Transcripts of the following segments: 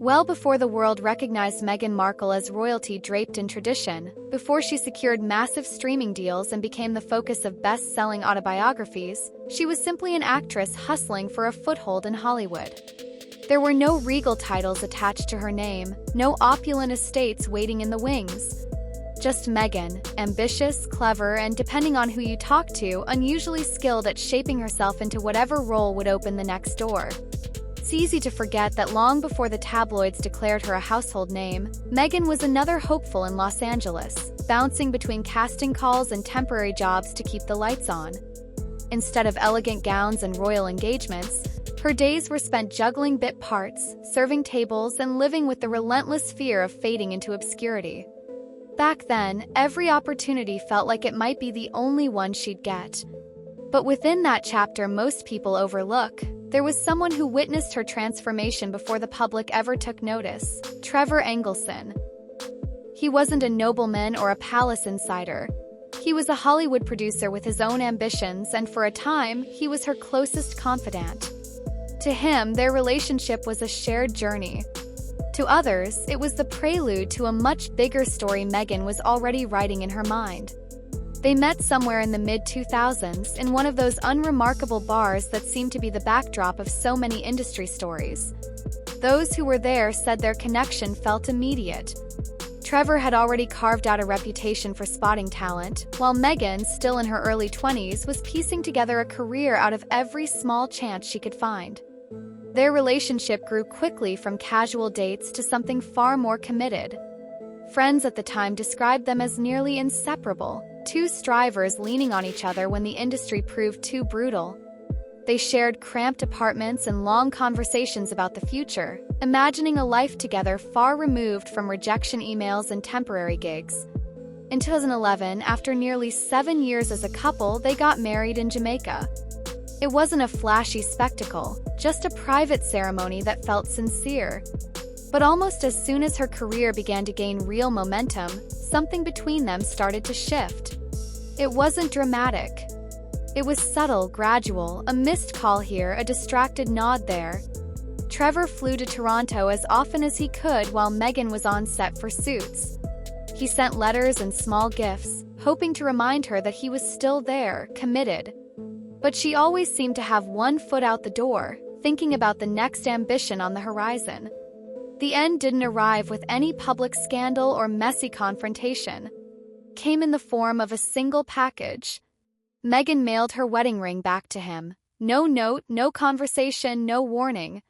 Well before the world recognized Meghan Markle as royalty draped in tradition, before she secured massive streaming deals and became the focus of best-selling autobiographies, she was simply an actress hustling for a foothold in Hollywood. There were no regal titles attached to her name, no opulent estates waiting in the wings. Just Meghan, ambitious, clever, and depending on who you talk to, unusually skilled at shaping herself into whatever role would open the next door. It's easy to forget that long before the tabloids declared her a household name, Meghan was another hopeful in Los Angeles, bouncing between casting calls and temporary jobs to keep the lights on. Instead of elegant gowns and royal engagements, her days were spent juggling bit parts, serving tables, and living with the relentless fear of fading into obscurity. Back then, every opportunity felt like it might be the only one she'd get. But within that chapter most people overlook, there was someone who witnessed her transformation before the public ever took notice: Trevor Engelson. He wasn't a nobleman or a palace insider. He was a Hollywood producer with his own ambitions, and for a time, he was her closest confidant. To him, their relationship was a shared journey. To others, it was the prelude to a much bigger story Meghan was already writing in her mind. They met somewhere in the mid-2000s in one of those unremarkable bars that seemed to be the backdrop of so many industry stories. Those who were there said their connection felt immediate. Trevor had already carved out a reputation for spotting talent, while Meghan, still in her early 20s, was piecing together a career out of every small chance she could find. Their relationship grew quickly from casual dates to something far more committed. Friends at the time described them as nearly inseparable, two strivers leaning on each other when the industry proved too brutal. They shared cramped apartments and long conversations about the future, imagining a life together far removed from rejection emails and temporary gigs. In 2011, after nearly 7 years as a couple, they got married in Jamaica. It wasn't a flashy spectacle, just a private ceremony that felt sincere. But almost as soon as her career began to gain real momentum, something between them started to shift. It wasn't dramatic. It was subtle, gradual, a missed call here, a distracted nod there. Trevor flew to Toronto as often as he could while Meghan was on set for Suits. He sent letters and small gifts, hoping to remind her that he was still there, committed. But she always seemed to have one foot out the door, thinking about the next ambition on the horizon. The end didn't arrive with any public scandal or messy confrontation. It came in the form of a single package. Meghan mailed her wedding ring back to him. No note, no conversation, no warning.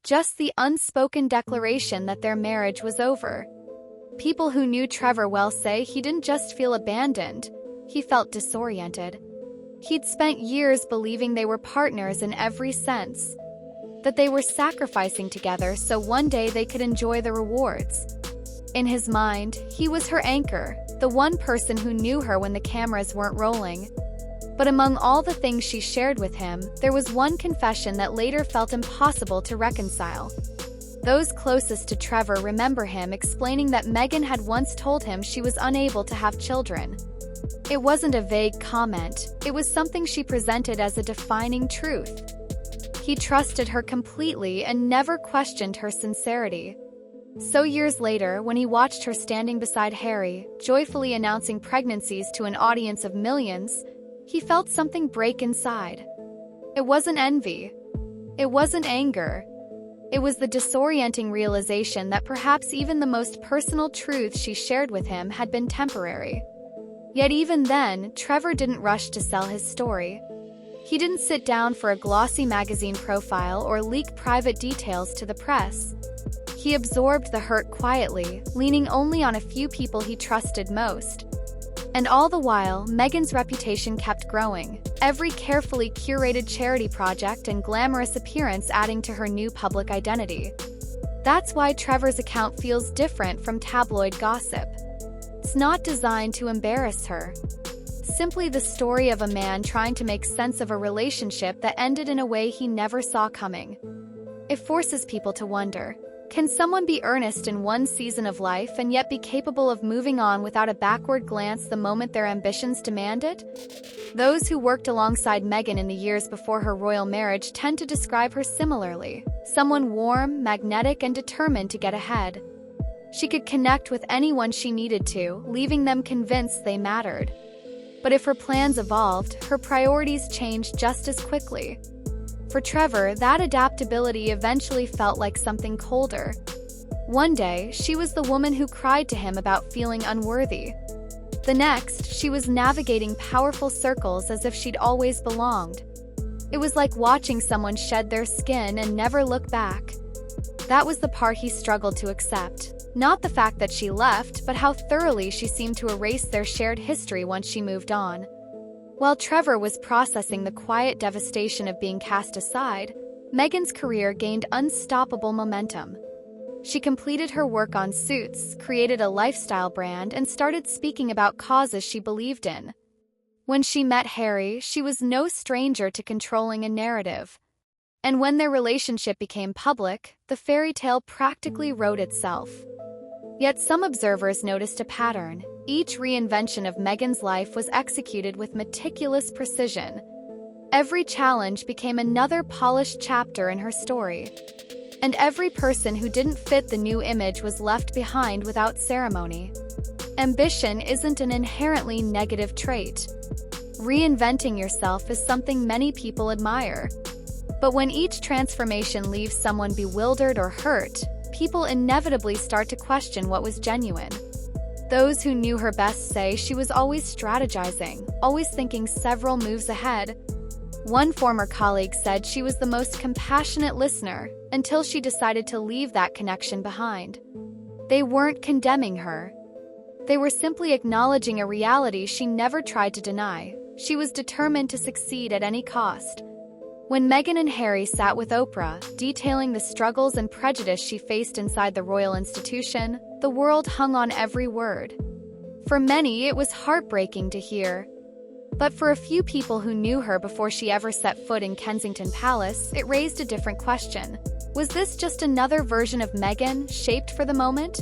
Just the unspoken declaration that their marriage was over. People who knew Trevor well say he didn't just feel abandoned, he felt disoriented. He'd spent years believing they were partners in every sense, that they were sacrificing together so one day they could enjoy the rewards. In his mind, he was her anchor, the one person who knew her when the cameras weren't rolling. But among all the things she shared with him, there was one confession that later felt impossible to reconcile. Those closest to Trevor remember him explaining that Meghan had once told him she was unable to have children. It wasn't a vague comment, it was something she presented as a defining truth. He trusted her completely and never questioned her sincerity. So years later, when he watched her standing beside Harry, joyfully announcing pregnancies to an audience of millions, he felt something break inside. It wasn't envy. It wasn't anger. It was the disorienting realization that perhaps even the most personal truths she shared with him had been temporary. Yet even then, Trevor didn't rush to sell his story. He didn't sit down for a glossy magazine profile or leak private details to the press. He absorbed the hurt quietly, leaning only on a few people he trusted most. And all the while, Meghan's reputation kept growing, every carefully curated charity project and glamorous appearance adding to her new public identity. That's why Trevor's account feels different from tabloid gossip. It's not designed to embarrass her. Simply the story of a man trying to make sense of a relationship that ended in a way he never saw coming. It forces people to wonder, Can someone be earnest in one season of life and yet be capable of moving on without a backward glance the moment their ambitions demand it? Those who worked alongside Meghan in the years before her royal marriage tend to describe her similarly: someone warm, magnetic, and determined to get ahead. She could connect with anyone she needed to, leaving them convinced they mattered. But if her plans evolved, her priorities changed just as quickly. For Trevor, that adaptability eventually felt like something colder. One day, she was the woman who cried to him about feeling unworthy. The next, she was navigating powerful circles as if she'd always belonged. It was like watching someone shed their skin and never look back. That was the part he struggled to accept. Not the fact that she left, but how thoroughly she seemed to erase their shared history once she moved on. While Trevor was processing the quiet devastation of being cast aside, Meghan's career gained unstoppable momentum. She completed her work on Suits, created a lifestyle brand, and started speaking about causes she believed in. When she met Harry, she was no stranger to controlling a narrative. And when their relationship became public, the fairy tale practically wrote itself. Yet some observers noticed a pattern. Each reinvention of Meghan's life was executed with meticulous precision. Every challenge became another polished chapter in her story. And every person who didn't fit the new image was left behind without ceremony. Ambition isn't an inherently negative trait. Reinventing yourself is something many people admire. But when each transformation leaves someone bewildered or hurt, people inevitably start to question what was genuine. Those who knew her best say she was always strategizing, always thinking several moves ahead. One former colleague said she was the most compassionate listener until she decided to leave that connection behind. They weren't condemning her. They were simply acknowledging a reality she never tried to deny. She was determined to succeed at any cost. When Meghan and Harry sat with Oprah, detailing the struggles and prejudice she faced inside the royal institution, the world hung on every word. For many, it was heartbreaking to hear. But for a few people who knew her before she ever set foot in Kensington Palace, it raised a different question. Was this just another version of Meghan, shaped for the moment?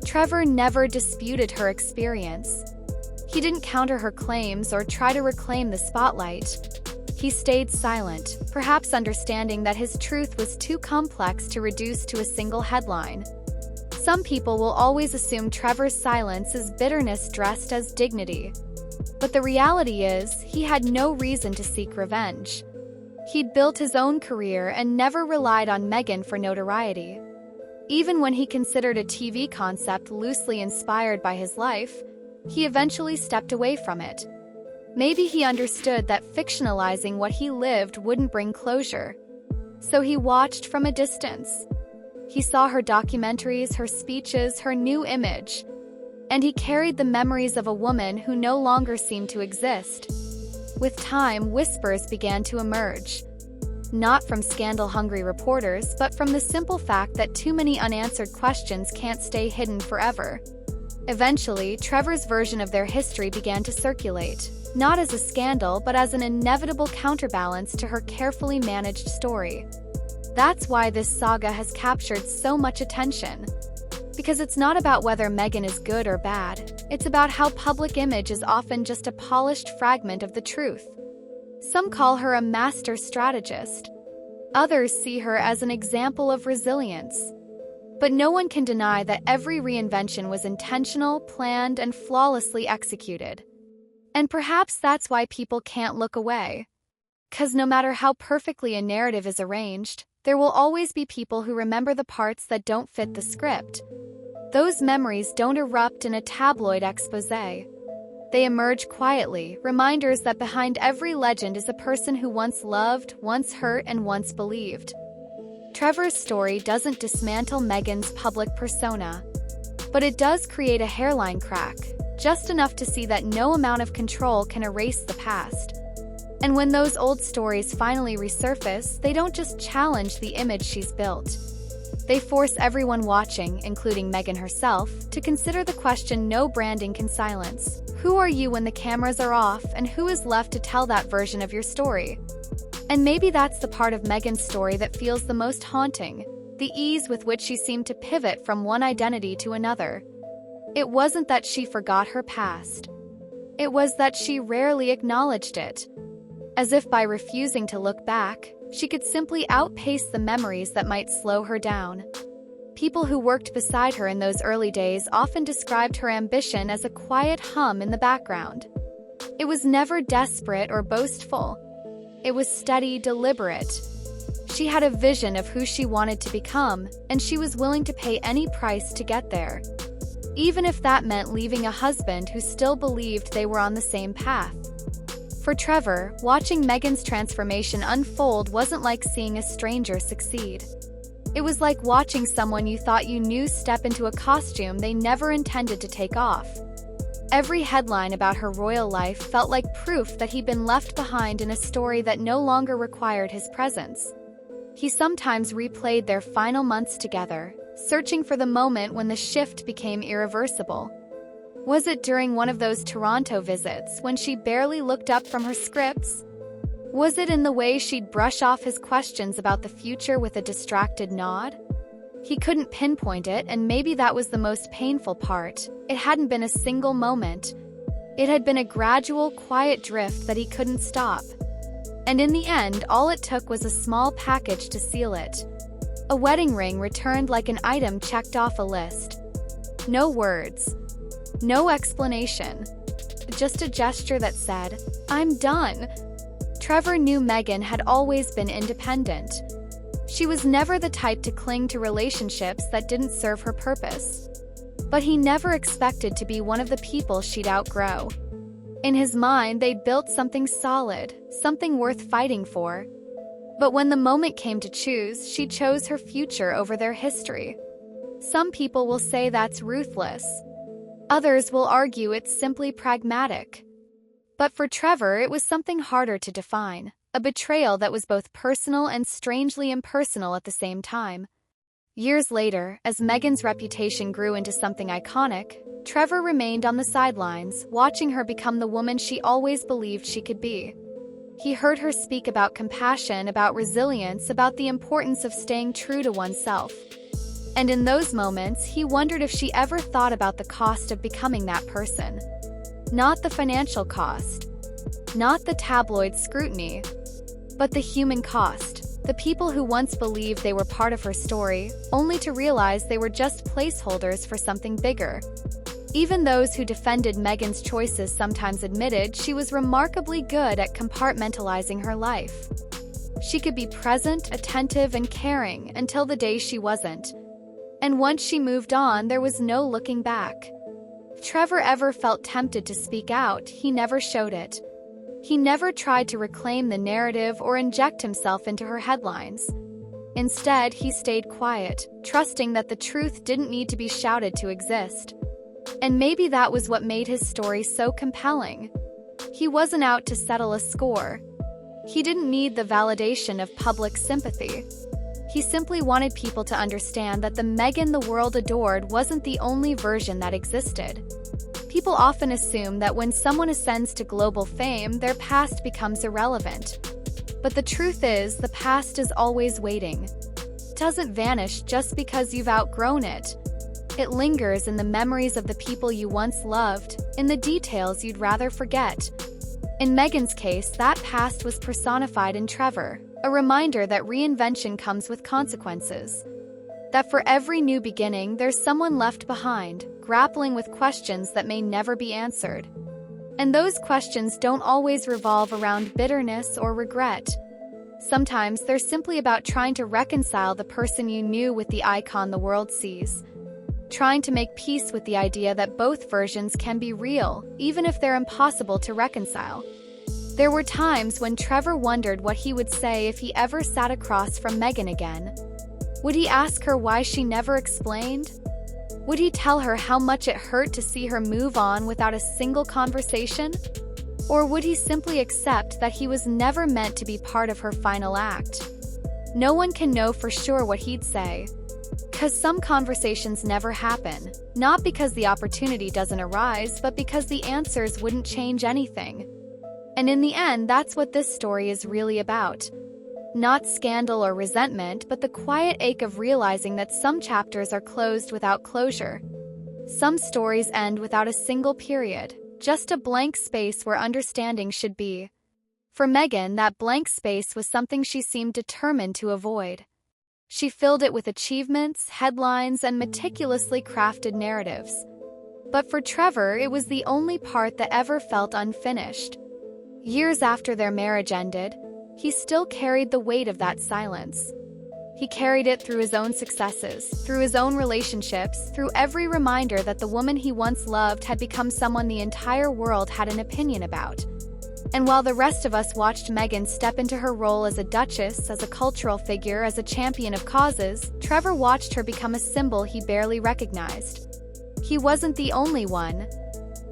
Trevor never disputed her experience. He didn't counter her claims or try to reclaim the spotlight. He stayed silent, perhaps understanding that his truth was too complex to reduce to a single headline. Some people will always assume Trevor's silence is bitterness dressed as dignity. But the reality is, he had no reason to seek revenge. He'd built his own career and never relied on Meghan for notoriety. Even when he considered a TV concept loosely inspired by his life, he eventually stepped away from it. Maybe he understood that fictionalizing what he lived wouldn't bring closure. So he watched from a distance. He saw her documentaries, her speeches, her new image. And he carried the memories of a woman who no longer seemed to exist. With time, whispers began to emerge. Not from scandal-hungry reporters, but from the simple fact that too many unanswered questions can't stay hidden forever. Eventually, Trevor's version of their history began to circulate, not as a scandal but as an inevitable counterbalance to her carefully managed story. That's why this saga has captured so much attention. Because it's not about whether Meghan is good or bad, it's about how public image is often just a polished fragment of the truth. Some call her a master strategist. Others see her as an example of resilience. But no one can deny that every reinvention was intentional, planned, and flawlessly executed. And perhaps that's why people can't look away. 'Cause no matter how perfectly a narrative is arranged, there will always be people who remember the parts that don't fit the script. Those memories don't erupt in a tabloid exposé. They emerge quietly, reminders that behind every legend is a person who once loved, once hurt, and once believed. Trevor's story doesn't dismantle Meghan's public persona, but it does create a hairline crack, just enough to see that no amount of control can erase the past. And when those old stories finally resurface, they don't just challenge the image she's built. They force everyone watching, including Meghan herself, to consider the question no branding can silence. Who are you when the cameras are off, and who is left to tell that version of your story? And maybe that's the part of Meghan's story that feels the most haunting. the ease with which she seemed to pivot from one identity to another. It wasn't that she forgot her past. It was that she rarely acknowledged it. As if by refusing to look back, she could simply outpace the memories that might slow her down. People who worked beside her in those early days often described her ambition as a quiet hum in the background. It was never desperate or boastful. It was steady, deliberate. She had a vision of who she wanted to become, and she was willing to pay any price to get there. Even if that meant leaving a husband who still believed they were on the same path. For Trevor, watching Meghan's transformation unfold wasn't like seeing a stranger succeed. It was like watching someone you thought you knew step into a costume they never intended to take off. Every headline about her royal life felt like proof that he'd been left behind in a story that no longer required his presence. He sometimes replayed their final months together, searching for the moment when the shift became irreversible. Was it during one of those Toronto visits when she barely looked up from her scripts? Was it in the way she'd brush off his questions about the future with a distracted nod? He couldn't pinpoint it, and maybe that was the most painful part. It hadn't been a single moment. It had been a gradual, quiet drift that he couldn't stop. And in the end, all it took was a small package to seal it. A wedding ring returned like an item checked off a list. No words. No explanation. Just a gesture that said, "I'm done." Trevor knew Meghan had always been independent. She was never the type to cling to relationships that didn't serve her purpose. But he never expected to be one of the people she'd outgrow. In his mind, they'd built something solid, something worth fighting for. But when the moment came to choose, she chose her future over their history. Some people will say that's ruthless. Others will argue it's simply pragmatic. But for Trevor, it was something harder to define, a betrayal that was both personal and strangely impersonal at the same time. Years later, as Meghan's reputation grew into something iconic, Trevor remained on the sidelines, watching her become the woman she always believed she could be. He heard her speak about compassion, about resilience, about the importance of staying true to oneself. And in those moments, he wondered if she ever thought about the cost of becoming that person. Not the financial cost, not the tabloid scrutiny, but the human cost. The people who once believed they were part of her story, only to realize they were just placeholders for something bigger. Even those who defended Meghan's choices sometimes admitted she was remarkably good at compartmentalizing her life. She could be present, attentive, and caring until the day she wasn't. And once she moved on, there was no looking back. If Trevor ever felt tempted to speak out, he never showed it. He never tried to reclaim the narrative or inject himself into her headlines. Instead, he stayed quiet, trusting that the truth didn't need to be shouted to exist. And maybe that was what made his story so compelling. He wasn't out to settle a score. He didn't need the validation of public sympathy. He simply wanted people to understand that the Meghan the world adored wasn't the only version that existed. People often assume that when someone ascends to global fame, their past becomes irrelevant. But the truth is, the past is always waiting. It doesn't vanish just because you've outgrown it. It lingers in the memories of the people you once loved, in the details you'd rather forget. In Meghan's case, that past was personified in Trevor, a reminder that reinvention comes with consequences. That for every new beginning, there's someone left behind, grappling with questions that may never be answered. And those questions don't always revolve around bitterness or regret. Sometimes they're simply about trying to reconcile the person you knew with the icon the world sees. Trying to make peace with the idea that both versions can be real, even if they're impossible to reconcile. There were times when Trevor wondered what he would say if he ever sat across from Meghan again. Would he ask her why she never explained? Would he tell her how much it hurt to see her move on without a single conversation? Or would he simply accept that he was never meant to be part of her final act? No one can know for sure what he'd say. 'Cause some conversations never happen, not because the opportunity doesn't arise, but because the answers wouldn't change anything. And in the end, that's what this story is really about. Not scandal or resentment, but the quiet ache of realizing that some chapters are closed without closure. Some stories end without a single period, just a blank space where understanding should be. For Meghan, that blank space was something she seemed determined to avoid. She filled it with achievements, headlines, and meticulously crafted narratives. But for Trevor, it was the only part that ever felt unfinished. Years after their marriage ended, he still carried the weight of that silence. He carried it through his own successes, through his own relationships, through every reminder that the woman he once loved had become someone the entire world had an opinion about. And while the rest of us watched Meghan step into her role as a duchess, as a cultural figure, as a champion of causes, Trevor watched her become a symbol he barely recognized. He wasn't the only one.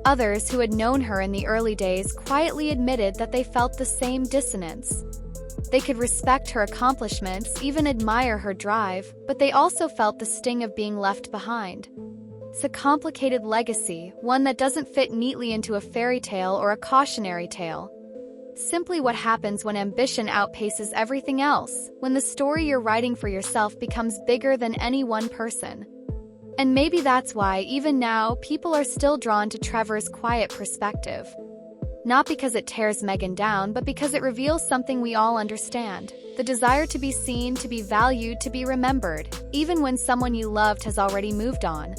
Others who had known her in the early days quietly admitted that they felt the same dissonance. They could respect her accomplishments, even admire her drive, but they also felt the sting of being left behind. It's a complicated legacy, one that doesn't fit neatly into a fairy tale or a cautionary tale. Simply what happens when ambition outpaces everything else, when the story you're writing for yourself becomes bigger than any one person. And maybe that's why, even now, people are still drawn to Trevor's quiet perspective. Not because it tears Meghan down, but because it reveals something we all understand: the desire to be seen, to be valued, to be remembered, even when someone you loved has already moved on.